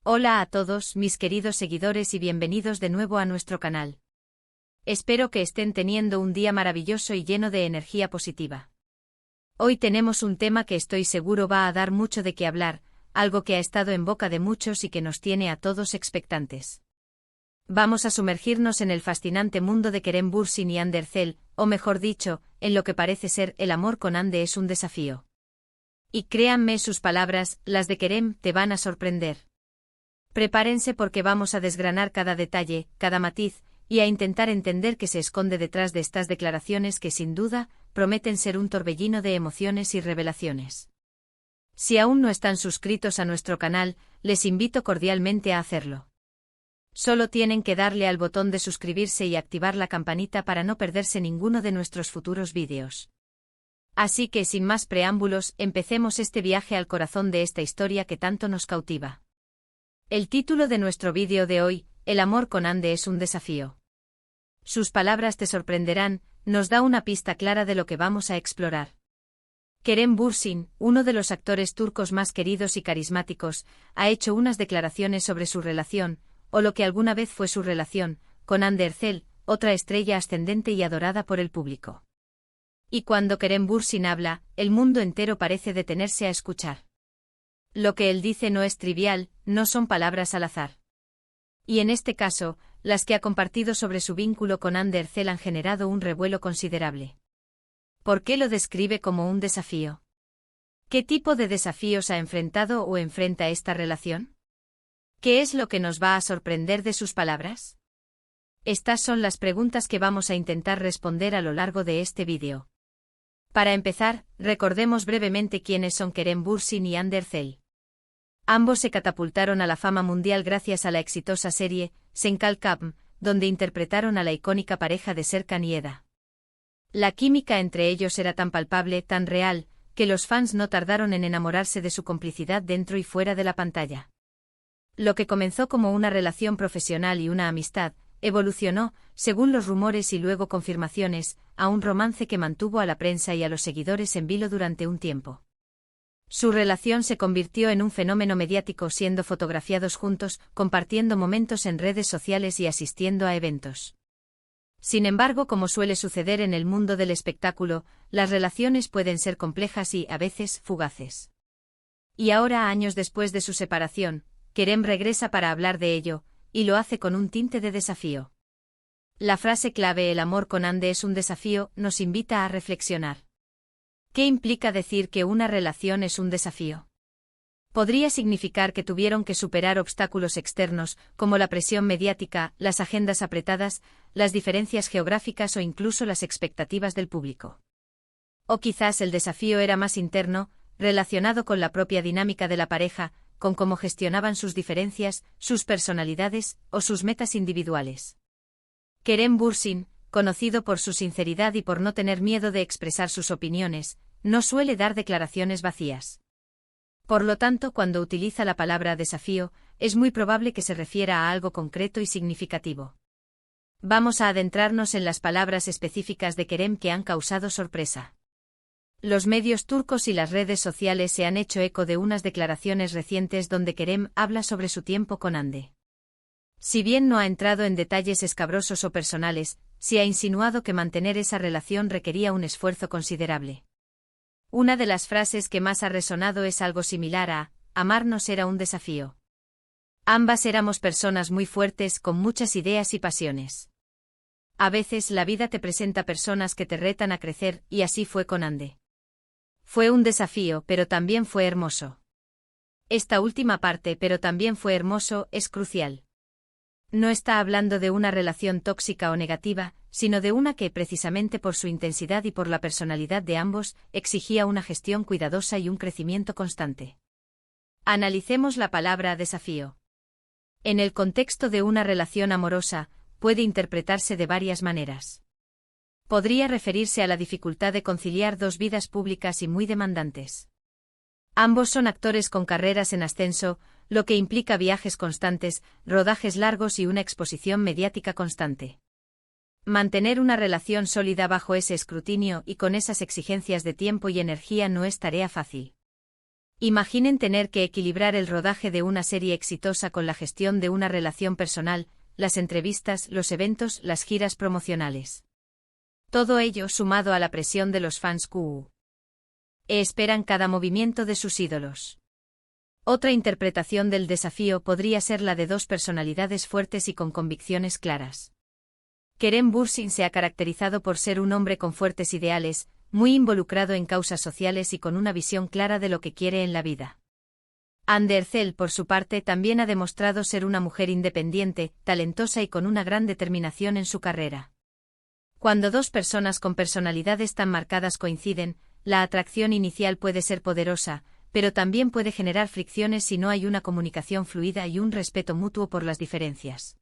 Hola a todos, mis queridos seguidores y bienvenidos de nuevo a nuestro canal. Espero que estén teniendo un día maravilloso y lleno de energía positiva. Hoy tenemos un tema que estoy seguro va a dar mucho de qué hablar, algo que ha estado en boca de muchos y que nos tiene a todos expectantes. Vamos a sumergirnos en el fascinante mundo de Kerem Bürsin y Hande Erçel, o mejor dicho, en lo que parece ser el amor con Hande es un desafío. Y créanme sus palabras, las de Kerem, te van a sorprender. Prepárense porque vamos a desgranar cada detalle, cada matiz, y a intentar entender qué se esconde detrás de estas declaraciones que sin duda, prometen ser un torbellino de emociones y revelaciones. Si aún no están suscritos a nuestro canal, les invito cordialmente a hacerlo. Solo tienen que darle al botón de suscribirse y activar la campanita para no perderse ninguno de nuestros futuros vídeos. Así que sin más preámbulos, empecemos este viaje al corazón de esta historia que tanto nos cautiva. El título de nuestro vídeo de hoy, El amor con Hande es un desafío. Sus palabras te sorprenderán, nos da una pista clara de lo que vamos a explorar. Kerem Bürsin, uno de los actores turcos más queridos y carismáticos, ha hecho unas declaraciones sobre su relación, o lo que alguna vez fue su relación, con Hande Erçel, otra estrella ascendente y adorada por el público. Y cuando Kerem Bürsin habla, el mundo entero parece detenerse a escuchar. Lo que él dice no es trivial, no son palabras al azar. Y en este caso, las que ha compartido sobre su vínculo con Hande Erçel han generado un revuelo considerable. ¿Por qué lo describe como un desafío? ¿Qué tipo de desafíos ha enfrentado o enfrenta esta relación? ¿Qué es lo que nos va a sorprender de sus palabras? Estas son las preguntas que vamos a intentar responder a lo largo de este vídeo. Para empezar, recordemos brevemente quiénes son Kerem Bürsin y Hande Erçel. Ambos se catapultaron a la fama mundial gracias a la exitosa serie Sen Kalkam, donde interpretaron a la icónica pareja de Serkan y Eda. La química entre ellos era tan palpable, tan real, que los fans no tardaron en enamorarse de su complicidad dentro y fuera de la pantalla. Lo que comenzó como una relación profesional y una amistad, evolucionó, según los rumores y luego confirmaciones, a un romance que mantuvo a la prensa y a los seguidores en vilo durante un tiempo. Su relación se convirtió en un fenómeno mediático siendo fotografiados juntos, compartiendo momentos en redes sociales y asistiendo a eventos. Sin embargo, como suele suceder en el mundo del espectáculo, las relaciones pueden ser complejas y, a veces, fugaces. Y ahora, años después de su separación, Kerem regresa para hablar de ello, y lo hace con un tinte de desafío. La frase clave "el amor con Hande es un desafío" nos invita a reflexionar. ¿Qué implica decir que una relación es un desafío? Podría significar que tuvieron que superar obstáculos externos, como la presión mediática, las agendas apretadas, las diferencias geográficas o incluso las expectativas del público. O quizás el desafío era más interno, relacionado con la propia dinámica de la pareja, con cómo gestionaban sus diferencias, sus personalidades o sus metas individuales. Kerem Bürsin, conocido por su sinceridad y por no tener miedo de expresar sus opiniones, no suele dar declaraciones vacías. Por lo tanto, cuando utiliza la palabra desafío, es muy probable que se refiera a algo concreto y significativo. Vamos a adentrarnos en las palabras específicas de Kerem que han causado sorpresa. Los medios turcos y las redes sociales se han hecho eco de unas declaraciones recientes donde Kerem habla sobre su tiempo con Hande. Si bien no ha entrado en detalles escabrosos o personales, sí ha insinuado que mantener esa relación requería un esfuerzo considerable. Una de las frases que más ha resonado es algo similar a «amarnos era un desafío». Ambas éramos personas muy fuertes con muchas ideas y pasiones. A veces la vida te presenta personas que te retan a crecer y así fue con Hande. Fue un desafío, pero también fue hermoso. Esta última parte, pero también fue hermoso, es crucial. No está hablando de una relación tóxica o negativa, sino de una que, precisamente por su intensidad y por la personalidad de ambos, exigía una gestión cuidadosa y un crecimiento constante. Analicemos la palabra desafío. En el contexto de una relación amorosa, puede interpretarse de varias maneras. Podría referirse a la dificultad de conciliar dos vidas públicas y muy demandantes. Ambos son actores con carreras en ascenso, lo que implica viajes constantes, rodajes largos y una exposición mediática constante. Mantener una relación sólida bajo ese escrutinio y con esas exigencias de tiempo y energía no es tarea fácil. Imaginen tener que equilibrar el rodaje de una serie exitosa con la gestión de una relación personal, las entrevistas, los eventos, las giras promocionales. Todo ello sumado a la presión de los fans esperan cada movimiento de sus ídolos. Otra interpretación del desafío podría ser la de dos personalidades fuertes y con convicciones claras. Kerem Bürsin se ha caracterizado por ser un hombre con fuertes ideales, muy involucrado en causas sociales y con una visión clara de lo que quiere en la vida. Hande Erçel, por su parte, también ha demostrado ser una mujer independiente, talentosa y con una gran determinación en su carrera. Cuando dos personas con personalidades tan marcadas coinciden, la atracción inicial puede ser poderosa, pero también puede generar fricciones si no hay una comunicación fluida y un respeto mutuo por las diferencias.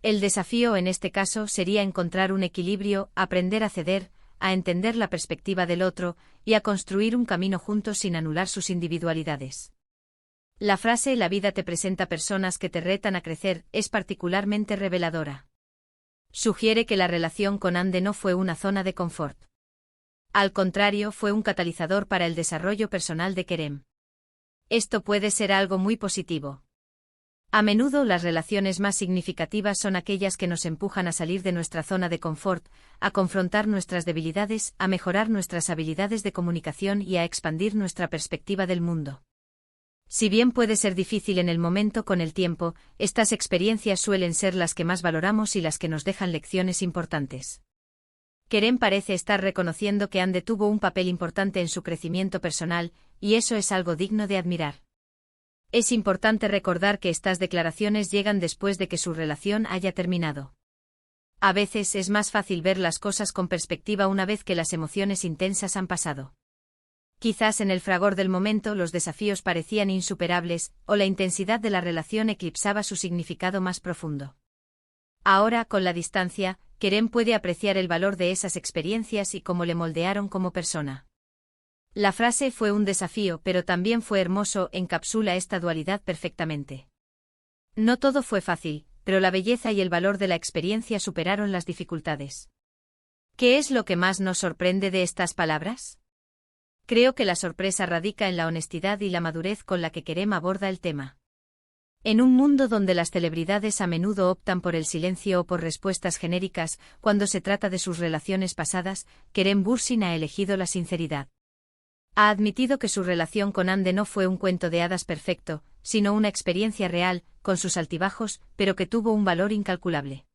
El desafío en este caso sería encontrar un equilibrio, aprender a ceder, a entender la perspectiva del otro, y a construir un camino juntos sin anular sus individualidades. La frase «La vida te presenta personas que te retan a crecer» es particularmente reveladora. Sugiere que la relación con Hande no fue una zona de confort. Al contrario, fue un catalizador para el desarrollo personal de Kerem. Esto puede ser algo muy positivo. A menudo las relaciones más significativas son aquellas que nos empujan a salir de nuestra zona de confort, a confrontar nuestras debilidades, a mejorar nuestras habilidades de comunicación y a expandir nuestra perspectiva del mundo. Si bien puede ser difícil en el momento, con el tiempo, estas experiencias suelen ser las que más valoramos y las que nos dejan lecciones importantes. Kerem parece estar reconociendo que Hande tuvo un papel importante en su crecimiento personal, y eso es algo digno de admirar. Es importante recordar que estas declaraciones llegan después de que su relación haya terminado. A veces es más fácil ver las cosas con perspectiva una vez que las emociones intensas han pasado. Quizás en el fragor del momento los desafíos parecían insuperables, o la intensidad de la relación eclipsaba su significado más profundo. Ahora, con la distancia, Kerem puede apreciar el valor de esas experiencias y cómo le moldearon como persona. La frase «fue un desafío, pero también fue hermoso» encapsula esta dualidad perfectamente. No todo fue fácil, pero la belleza y el valor de la experiencia superaron las dificultades. ¿Qué es lo que más nos sorprende de estas palabras? Creo que la sorpresa radica en la honestidad y la madurez con la que Kerem aborda el tema. En un mundo donde las celebridades a menudo optan por el silencio o por respuestas genéricas cuando se trata de sus relaciones pasadas, Kerem Bürsin ha elegido la sinceridad. Ha admitido que su relación con Hande no fue un cuento de hadas perfecto, sino una experiencia real, con sus altibajos, pero que tuvo un valor incalculable.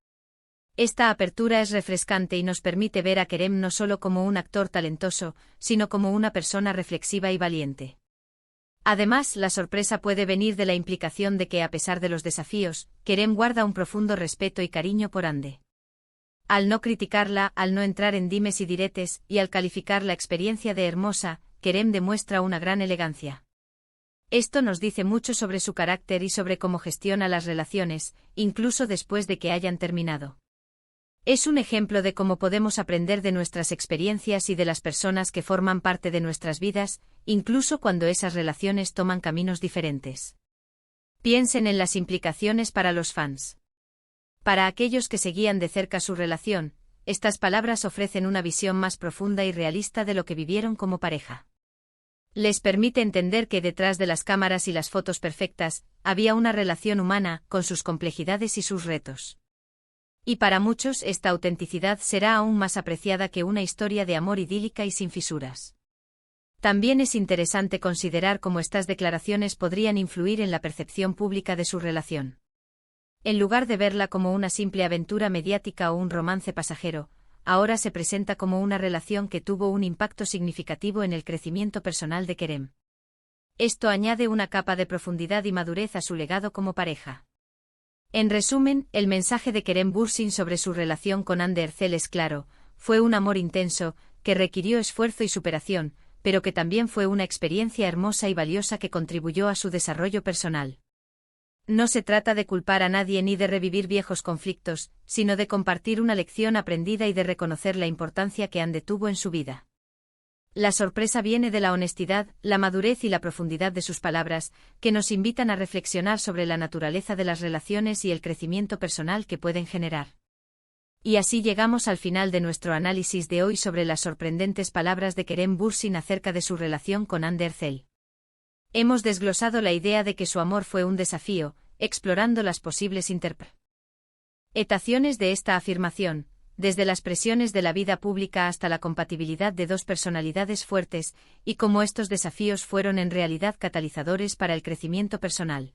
Esta apertura es refrescante y nos permite ver a Kerem no solo como un actor talentoso, sino como una persona reflexiva y valiente. Además, la sorpresa puede venir de la implicación de que, a pesar de los desafíos, Kerem guarda un profundo respeto y cariño por Hande. Al no criticarla, al no entrar en dimes y diretes, y al calificar la experiencia de hermosa, Kerem demuestra una gran elegancia. Esto nos dice mucho sobre su carácter y sobre cómo gestiona las relaciones, incluso después de que hayan terminado. Es un ejemplo de cómo podemos aprender de nuestras experiencias y de las personas que forman parte de nuestras vidas, incluso cuando esas relaciones toman caminos diferentes. Piensen en las implicaciones para los fans. Para aquellos que seguían de cerca su relación, estas palabras ofrecen una visión más profunda y realista de lo que vivieron como pareja. Les permite entender que detrás de las cámaras y las fotos perfectas, había una relación humana, con sus complejidades y sus retos. Y para muchos esta autenticidad será aún más apreciada que una historia de amor idílica y sin fisuras. También es interesante considerar cómo estas declaraciones podrían influir en la percepción pública de su relación. En lugar de verla como una simple aventura mediática o un romance pasajero, ahora se presenta como una relación que tuvo un impacto significativo en el crecimiento personal de Kerem. Esto añade una capa de profundidad y madurez a su legado como pareja. En resumen, el mensaje de Kerem Bürsin sobre su relación con Hande Erçel es claro: fue un amor intenso, que requirió esfuerzo y superación, pero que también fue una experiencia hermosa y valiosa que contribuyó a su desarrollo personal. No se trata de culpar a nadie ni de revivir viejos conflictos, sino de compartir una lección aprendida y de reconocer la importancia que Hande tuvo en su vida. La sorpresa viene de la honestidad, la madurez y la profundidad de sus palabras, que nos invitan a reflexionar sobre la naturaleza de las relaciones y el crecimiento personal que pueden generar. Y así llegamos al final de nuestro análisis de hoy sobre las sorprendentes palabras de Kerem Bürsin acerca de su relación con Hande Erçel. Hemos desglosado la idea de que su amor fue un desafío, explorando las posibles interpretaciones de esta afirmación, desde las presiones de la vida pública hasta la compatibilidad de dos personalidades fuertes, y cómo estos desafíos fueron en realidad catalizadores para el crecimiento personal.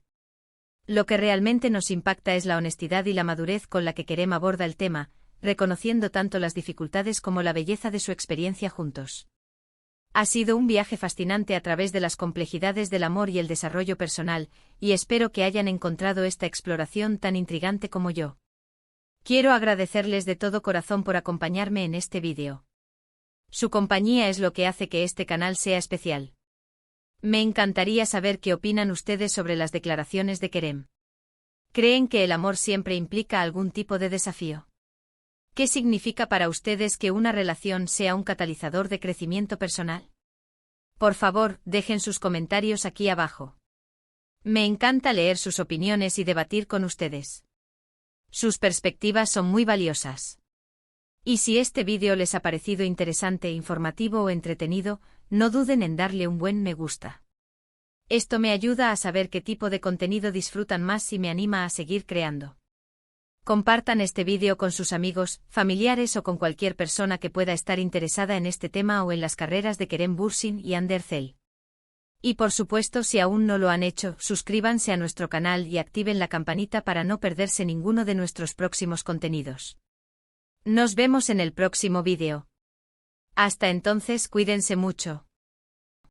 Lo que realmente nos impacta es la honestidad y la madurez con la que Kerem aborda el tema, reconociendo tanto las dificultades como la belleza de su experiencia juntos. Ha sido un viaje fascinante a través de las complejidades del amor y el desarrollo personal, y espero que hayan encontrado esta exploración tan intrigante como yo. Quiero agradecerles de todo corazón por acompañarme en este vídeo. Su compañía es lo que hace que este canal sea especial. Me encantaría saber qué opinan ustedes sobre las declaraciones de Kerem. ¿Creen que el amor siempre implica algún tipo de desafío? ¿Qué significa para ustedes que una relación sea un catalizador de crecimiento personal? Por favor, dejen sus comentarios aquí abajo. Me encanta leer sus opiniones y debatir con ustedes. Sus perspectivas son muy valiosas. Y si este vídeo les ha parecido interesante, informativo o entretenido, no duden en darle un buen me gusta. Esto me ayuda a saber qué tipo de contenido disfrutan más y me anima a seguir creando. Compartan este vídeo con sus amigos, familiares o con cualquier persona que pueda estar interesada en este tema o en las carreras de Kerem Bürsin y Ander Zeil. Y por supuesto, si aún no lo han hecho, suscríbanse a nuestro canal y activen la campanita para no perderse ninguno de nuestros próximos contenidos. Nos vemos en el próximo vídeo. Hasta entonces, cuídense mucho.